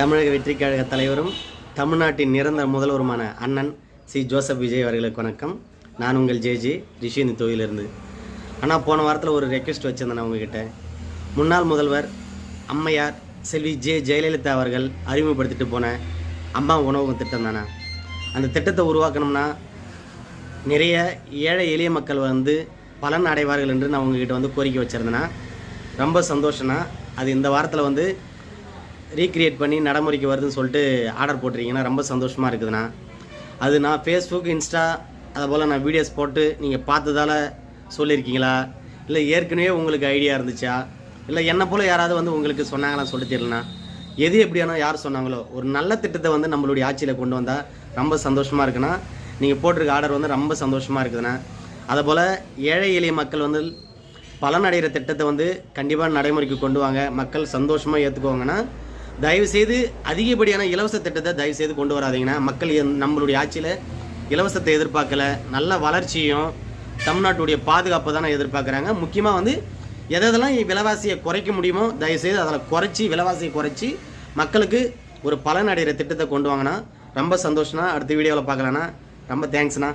தமிழக வெற்றிக் கழக தலைவரும் தமிழ்நாட்டின் நிரந்தர முதல்வருமான அண்ணன் சி ஜோசப் விஜய் அவர்களுக்கு வணக்கம். நான் உங்கள் ஜேஜி ரிஷி இந்த தொழிலிருந்து. ஆனால் போன வாரத்தில் ஒரு ரெக்வெஸ்ட் வச்சுருந்தேன் உங்ககிட்ட. முன்னாள் முதல்வர் அம்மையார் செல்வி ஜெயலலிதா அவர்கள் அறிமுகப்படுத்திட்டு போன அம்மா உணவகம் திட்டம் தானே. அந்த திட்டத்தை உருவாக்கணும்னா நிறைய ஏழை எளிய மக்கள் பலன் அடைவார்கள் என்று நான் உங்ககிட்ட கோரிக்கை வச்சுருந்தேன்னா ரொம்ப சந்தோஷம்னா அது இந்த வாரத்தில் ரீக்ரியேட் பண்ணி நடைமுறைக்கு வருதுன்னு சொல்லிட்டு ஆர்டர் போட்டிருக்கீங்கன்னா ரொம்ப சந்தோஷமாக இருக்குதுண்ணா. அது நான் ஃபேஸ்புக், இன்ஸ்டா அதை போல் நான் வீடியோஸ் போட்டு நீங்கள் பார்த்ததால் சொல்லியிருக்கீங்களா, இல்லை ஏற்கனவே உங்களுக்கு ஐடியா இருந்துச்சா, இல்லை என்னை போல் யாராவது உங்களுக்கு சொன்னாங்களா சொல்லிட்டு தெரியலண்ணா. எது எப்படியானோ யார் சொன்னாங்களோ ஒரு நல்ல திட்டத்தை நம்மளுடைய ஆட்சியில் கொண்டு வந்தால் ரொம்ப சந்தோஷமாக இருக்குண்ணா. நீங்கள் போட்டிருக்க ஆர்டர் ரொம்ப சந்தோஷமாக இருக்குதுண்ணா. அதுபோல் ஏழை எளிய மக்கள் பலனடைகிற திட்டத்தை கண்டிப்பாக நடைமுறைக்கு கொண்டு வாங்க, மக்கள் சந்தோஷமாக ஏற்றுக்குவாங்கன்னா. தயவுசெய்து அதிகப்படியான இலவச திட்டத்தை தயவுசெய்து கொண்டு வராதிங்கன்னா. மக்கள் நம்மளுடைய ஆட்சியில் இலவசத்தை எதிர்பார்க்கல, நல்ல வளர்ச்சியும் தமிழ்நாட்டுடைய பாதுகாப்பு தானே எதிர்பார்க்குறாங்க. முக்கியமாக எதெல்லாம் விலைவாசியை குறைக்க முடியுமோ தயவுசெய்து அதில் குறைச்சி, விலைவாசியை குறைச்சி மக்களுக்கு ஒரு பலனடைகிற திட்டத்தை கொண்டு வாங்கினா ரொம்ப சந்தோஷம்னா. அடுத்த வீடியோவில் பார்க்கலாண்ணா. ரொம்ப தேங்க்ஸ்ண்ணா.